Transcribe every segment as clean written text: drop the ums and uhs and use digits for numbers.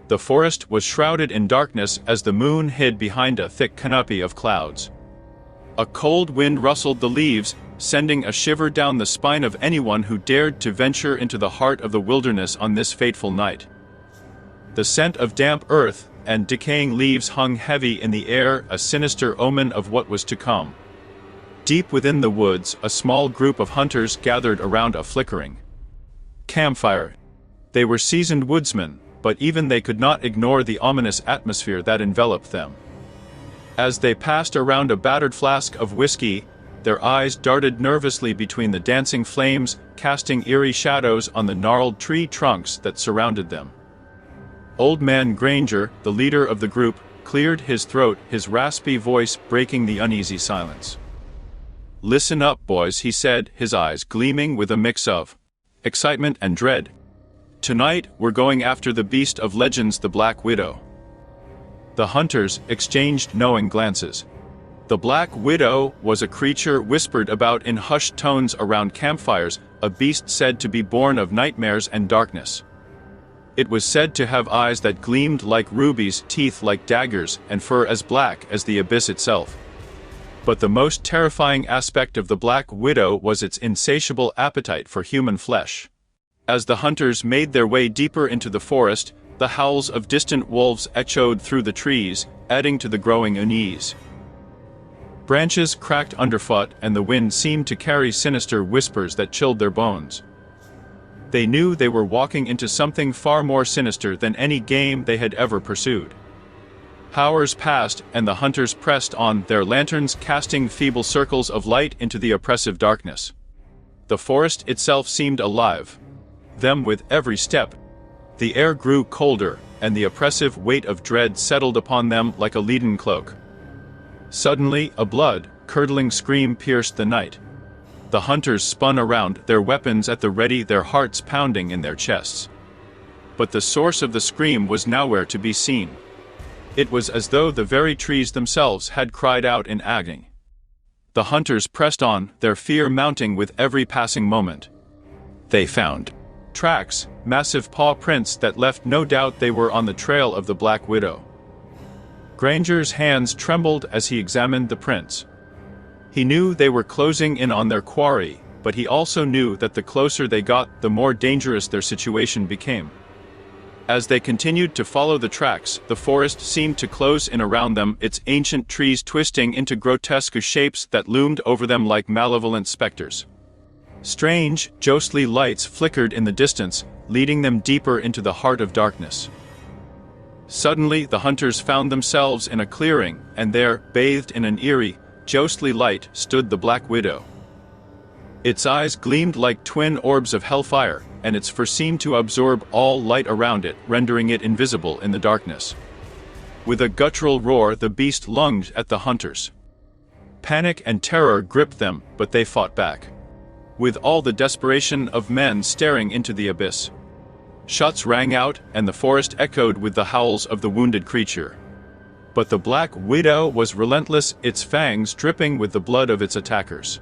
The forest was shrouded in darkness as the moon hid behind a thick canopy of clouds. A cold wind rustled the leaves, sending a shiver down the spine of anyone who dared to venture into the heart of the wilderness on this fateful night. The scent of damp earth and decaying leaves hung heavy in the air, a sinister omen of what was to come. Deep within the woods, a small group of hunters gathered around a flickering campfire. They were seasoned woodsmen, but even they could not ignore the ominous atmosphere that enveloped them. As they passed around a battered flask of whiskey, their eyes darted nervously between the dancing flames, casting eerie shadows on the gnarled tree trunks that surrounded them. Old Man Granger, the leader of the group, cleared his throat, his raspy voice breaking the uneasy silence. "Listen up, boys," he said, his eyes gleaming with a mix of excitement and dread. "Tonight, we're going after the beast of legends, the Black Widow." The hunters exchanged knowing glances. The Black Widow was a creature whispered about in hushed tones around campfires, a beast said to be born of nightmares and darkness. It was said to have eyes that gleamed like rubies, teeth like daggers, and fur as black as the abyss itself. But the most terrifying aspect of the Black Widow was its insatiable appetite for human flesh. As the hunters made their way deeper into the forest, the howls of distant wolves echoed through the trees, adding to the growing unease. Branches cracked underfoot, and the wind seemed to carry sinister whispers that chilled their bones. They knew they were walking into something far more sinister than any game they had ever pursued. Hours passed, and the hunters pressed on, their lanterns casting feeble circles of light into the oppressive darkness. The forest itself seemed alive. Them with every step. The air grew colder, and the oppressive weight of dread settled upon them like a leaden cloak. Suddenly, a blood-curdling scream pierced the night. The hunters spun around, their weapons at the ready, their hearts pounding in their chests. But the source of the scream was nowhere to be seen. It was as though the very trees themselves had cried out in agony. The hunters pressed on, their fear mounting with every passing moment. They found tracks, massive paw prints that left no doubt they were on the trail of the Black Widow. Granger's hands trembled as he examined the prints. He knew they were closing in on their quarry, but he also knew that the closer they got, the more dangerous their situation became. As they continued to follow the tracks, the forest seemed to close in around them, its ancient trees twisting into grotesque shapes that loomed over them like malevolent specters. Strange, ghostly lights flickered in the distance, leading them deeper into the heart of darkness. Suddenly, the hunters found themselves in a clearing, and there, bathed in an eerie, ghostly light, stood the Black Widow. Its eyes gleamed like twin orbs of hellfire, and its fur seemed to absorb all light around it, rendering it invisible in the darkness. With a guttural roar, the beast lunged at the hunters. Panic and terror gripped them, but they fought back. With all the desperation of men staring into the abyss. Shots rang out, and the forest echoed with the howls of the wounded creature. But the Black Widow was relentless, its fangs dripping with the blood of its attackers.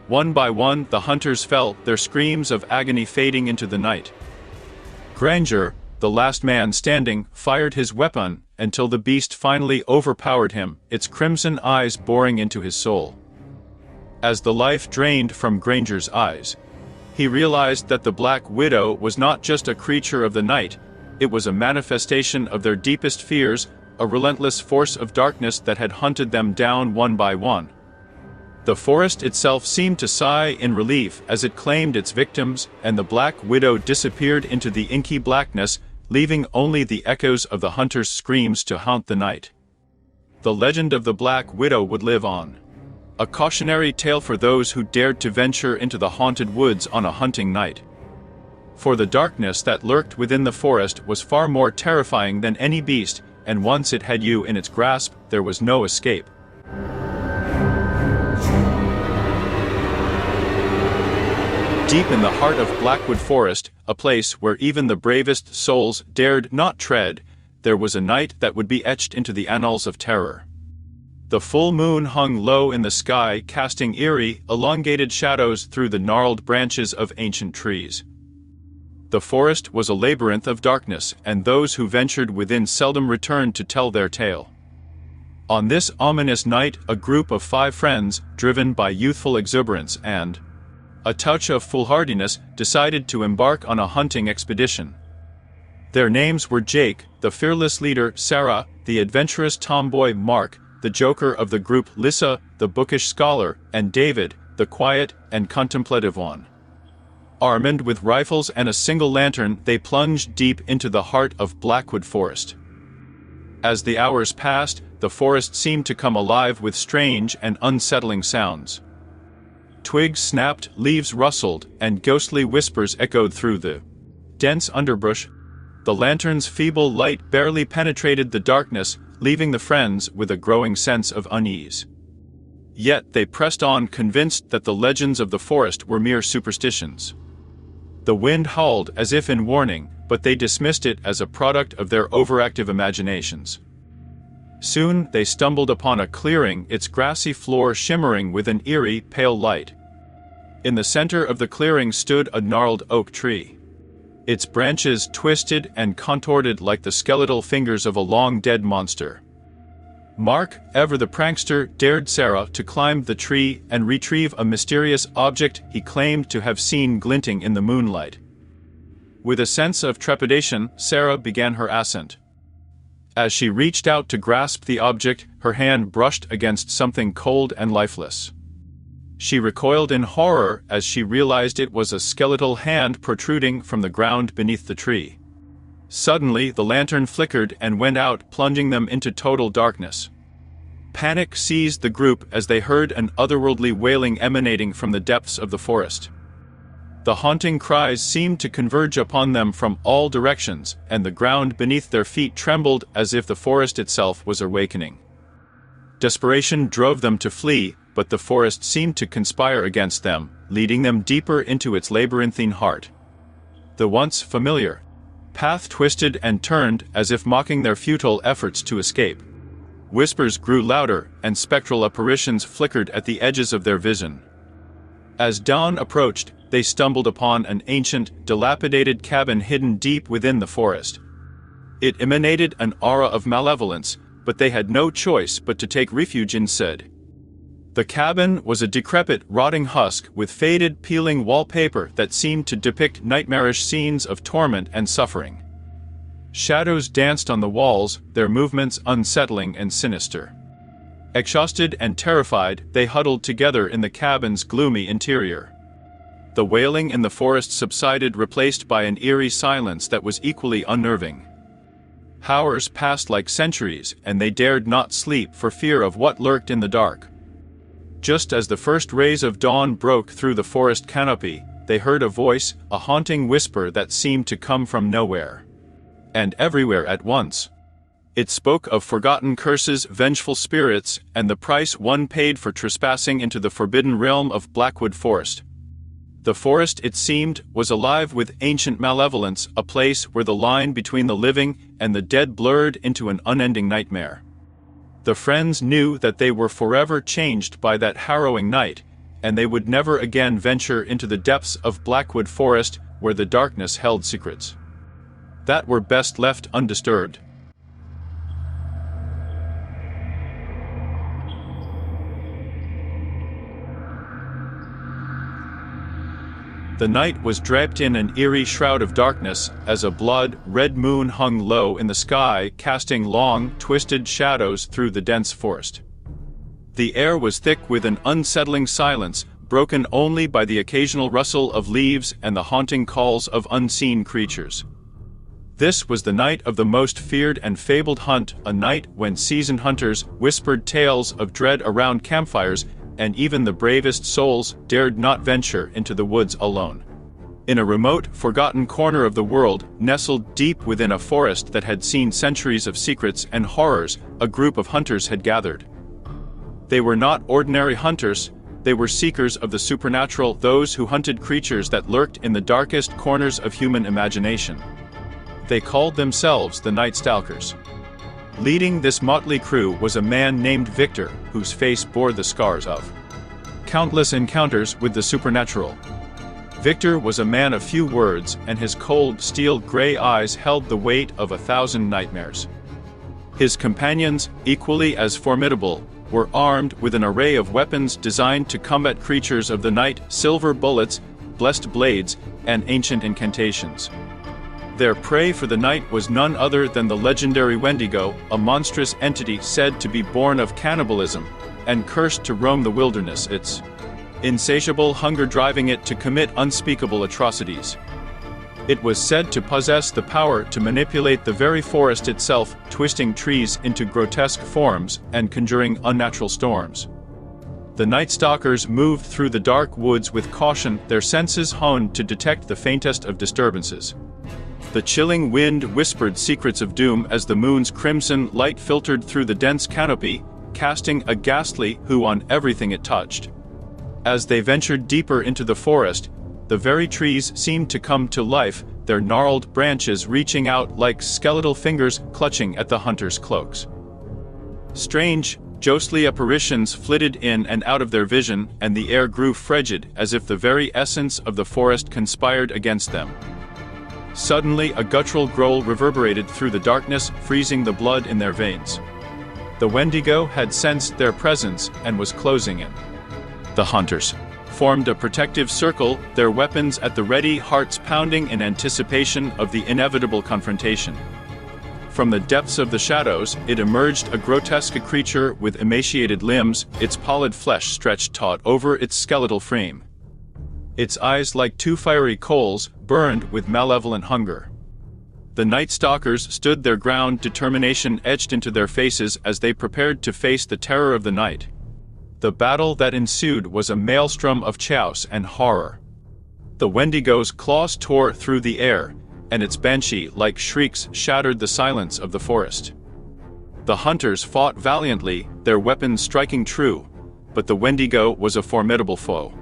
One by one, the hunters fell, their screams of agony fading into the night. Granger, the last man standing, fired his weapon, until the beast finally overpowered him, its crimson eyes boring into his soul. As the life drained from Granger's eyes, he realized that the Black Widow was not just a creature of the night, it was a manifestation of their deepest fears, a relentless force of darkness that had hunted them down one by one. The forest itself seemed to sigh in relief as it claimed its victims, and the Black Widow disappeared into the inky blackness, leaving only the echoes of the hunters' screams to haunt the night. The legend of the Black Widow would live on. A cautionary tale for those who dared to venture into the haunted woods on a hunting night. For the darkness that lurked within the forest was far more terrifying than any beast, and once it had you in its grasp, there was no escape. Deep in the heart of Blackwood Forest, a place where even the bravest souls dared not tread, there was a night that would be etched into the annals of terror. The full moon hung low in the sky, casting eerie, elongated shadows through the gnarled branches of ancient trees. The forest was a labyrinth of darkness, and those who ventured within seldom returned to tell their tale. On this ominous night, a group of 5 friends, driven by youthful exuberance and a touch of foolhardiness, decided to embark on a hunting expedition. Their names were Jake, the fearless leader, Sarah, the adventurous tomboy, Mark, the joker of the group, Lissa, the bookish scholar, and David, the quiet and contemplative one. Armed with rifles and a single lantern, they plunged deep into the heart of Blackwood Forest. As the hours passed, the forest seemed to come alive with strange and unsettling sounds. Twigs snapped, leaves rustled, and ghostly whispers echoed through the dense underbrush. The lantern's feeble light barely penetrated the darkness, leaving the friends with a growing sense of unease. Yet they pressed on, convinced that the legends of the forest were mere superstitions. The wind howled as if in warning, but they dismissed it as a product of their overactive imaginations. Soon they stumbled upon a clearing, its grassy floor shimmering with an eerie, pale light. In the center of the clearing stood a gnarled oak tree. Its branches twisted and contorted like the skeletal fingers of a long-dead monster. Mark, ever the prankster, dared Sarah to climb the tree and retrieve a mysterious object he claimed to have seen glinting in the moonlight. With a sense of trepidation, Sarah began her ascent. As she reached out to grasp the object, her hand brushed against something cold and lifeless. She recoiled in horror as she realized it was a skeletal hand protruding from the ground beneath the tree. Suddenly, the lantern flickered and went out, plunging them into total darkness. Panic seized the group as they heard an otherworldly wailing emanating from the depths of the forest. The haunting cries seemed to converge upon them from all directions, and the ground beneath their feet trembled as if the forest itself was awakening. Desperation drove them to flee, but the forest seemed to conspire against them, leading them deeper into its labyrinthine heart. The once familiar path twisted and turned as if mocking their futile efforts to escape. Whispers grew louder, and spectral apparitions flickered at the edges of their vision. As dawn approached, they stumbled upon an ancient, dilapidated cabin hidden deep within the forest. It emanated an aura of malevolence, but they had no choice but to take refuge instead. The cabin was a decrepit, rotting husk with faded, peeling wallpaper that seemed to depict nightmarish scenes of torment and suffering. Shadows danced on the walls, their movements unsettling and sinister. Exhausted and terrified, they huddled together in the cabin's gloomy interior. The wailing in the forest subsided, replaced by an eerie silence that was equally unnerving. Hours passed like centuries, and they dared not sleep for fear of what lurked in the dark. Just as the first rays of dawn broke through the forest canopy, they heard a voice, a haunting whisper that seemed to come from nowhere and everywhere at once. It spoke of forgotten curses, vengeful spirits, and the price one paid for trespassing into the forbidden realm of Blackwood Forest. The forest, it seemed, was alive with ancient malevolence, a place where the line between the living and the dead blurred into an unending nightmare. The friends knew that they were forever changed by that harrowing night, and they would never again venture into the depths of Blackwood Forest where the darkness held secrets that were best left undisturbed. The night was draped in an eerie shroud of darkness as a blood-red moon hung low in the sky, casting long, twisted shadows through the dense forest. The air was thick with an unsettling silence, broken only by the occasional rustle of leaves and the haunting calls of unseen creatures. This was the night of the most feared and fabled hunt, a night when seasoned hunters whispered tales of dread around campfires, and even the bravest souls dared not venture into the woods alone. In a remote, forgotten corner of the world, nestled deep within a forest that had seen centuries of secrets and horrors, a group of hunters had gathered. They were not ordinary hunters, they were seekers of the supernatural, those who hunted creatures that lurked in the darkest corners of human imagination. They called themselves the Night Stalkers. Leading this motley crew was a man named Victor, whose face bore the scars of countless encounters with the supernatural. Victor was a man of few words, and his cold, steel-gray eyes held the weight of 1,000 nightmares. His companions, equally as formidable, were armed with an array of weapons designed to combat creatures of the night: silver bullets, blessed blades, and ancient incantations. Their prey for the night was none other than the legendary Wendigo, a monstrous entity said to be born of cannibalism, and cursed to roam the wilderness, its insatiable hunger driving it to commit unspeakable atrocities. It was said to possess the power to manipulate the very forest itself, twisting trees into grotesque forms and conjuring unnatural storms. The Night Stalkers moved through the dark woods with caution, their senses honed to detect the faintest of disturbances. The chilling wind whispered secrets of doom as the moon's crimson light filtered through the dense canopy, casting a ghastly hue on everything it touched. As they ventured deeper into the forest, the very trees seemed to come to life, their gnarled branches reaching out like skeletal fingers clutching at the hunters' cloaks. Strange, ghostly apparitions flitted in and out of their vision, and the air grew frigid as if the very essence of the forest conspired against them. Suddenly, a guttural growl reverberated through the darkness, freezing the blood in their veins. The Wendigo had sensed their presence and was closing in. The hunters formed a protective circle, their weapons at the ready, hearts pounding in anticipation of the inevitable confrontation. From the depths of the shadows, it emerged, a grotesque creature with emaciated limbs, its pallid flesh stretched taut over its skeletal frame. Its eyes, like two fiery coals, burned with malevolent hunger. The Night Stalkers stood their ground, determination etched into their faces as they prepared to face the terror of the night. The battle that ensued was a maelstrom of chaos and horror. The Wendigo's claws tore through the air, and its banshee-like shrieks shattered the silence of the forest. The hunters fought valiantly, their weapons striking true, but the Wendigo was a formidable foe.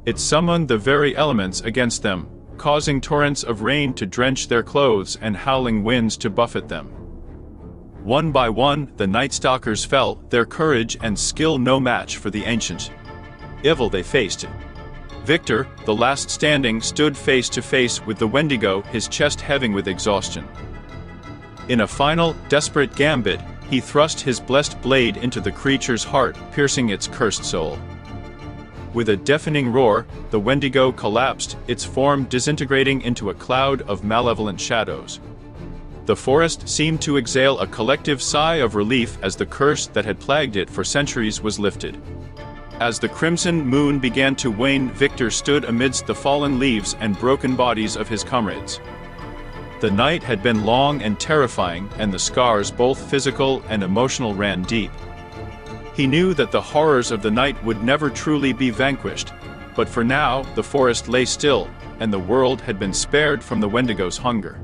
It summoned the very elements against them, causing torrents of rain to drench their clothes and howling winds to buffet them. One by one, the Night Stalkers fell, their courage and skill no match for the ancient evil they faced. Victor, the last standing, stood face to face with the Wendigo, his chest heaving with exhaustion. In a final, desperate gambit, he thrust his blessed blade into the creature's heart, piercing its cursed soul. With a deafening roar, the Wendigo collapsed, its form disintegrating into a cloud of malevolent shadows. The forest seemed to exhale a collective sigh of relief as the curse that had plagued it for centuries was lifted. As the crimson moon began to wane, Victor stood amidst the fallen leaves and broken bodies of his comrades. The night had been long and terrifying, and the scars, both physical and emotional, ran deep. He knew that the horrors of the night would never truly be vanquished, but for now, the forest lay still, and the world had been spared from the Wendigo's hunger.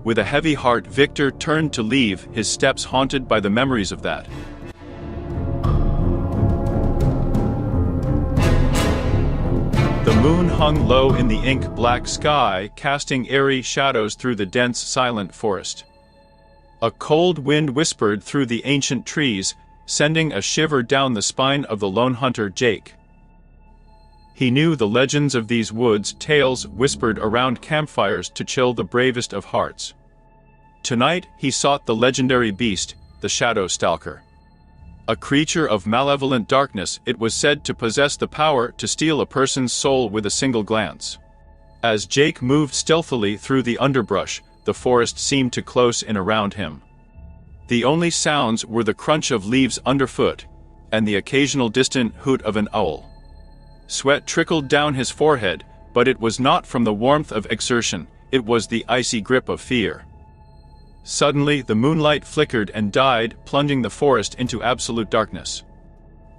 With a heavy heart, Victor turned to leave, his steps haunted by the memories of that. The moon hung low in the ink-black sky, casting eerie shadows through the dense, silent forest. A cold wind whispered through the ancient trees, sending a shiver down the spine of the lone hunter, Jake. He knew the legends of these woods, tales whispered around campfires to chill the bravest of hearts. Tonight, he sought the legendary beast, the Shadow Stalker. A creature of malevolent darkness, it was said to possess the power to steal a person's soul with a single glance. As Jake moved stealthily through the underbrush, the forest seemed to close in around him. The only sounds were the crunch of leaves underfoot, and the occasional distant hoot of an owl. Sweat trickled down his forehead, but it was not from the warmth of exertion, it was the icy grip of fear. Suddenly, the moonlight flickered and died, plunging the forest into absolute darkness.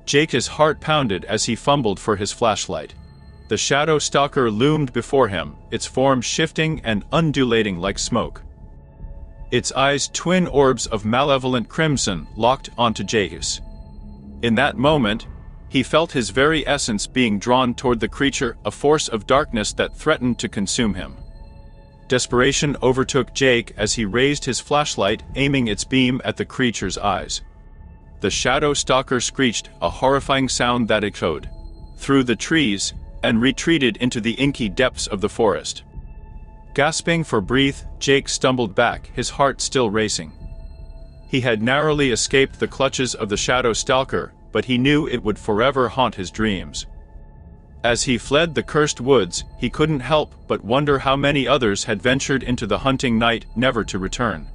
Jake's heart pounded as he fumbled for his flashlight. The Shadow Stalker loomed before him, its form shifting and undulating like smoke. Its eyes, twin orbs of malevolent crimson, locked onto Jake's. In that moment, he felt his very essence being drawn toward the creature, a force of darkness that threatened to consume him. Desperation overtook Jake as he raised his flashlight, aiming its beam at the creature's eyes. The Shadow Stalker screeched, a horrifying sound that echoed through the trees, and retreated into the inky depths of the forest. Gasping for breath, Jake stumbled back, his heart still racing. He had narrowly escaped the clutches of the Shadow Stalker, but he knew it would forever haunt his dreams. As he fled the cursed woods, he couldn't help but wonder how many others had ventured into the hunting night, never to return.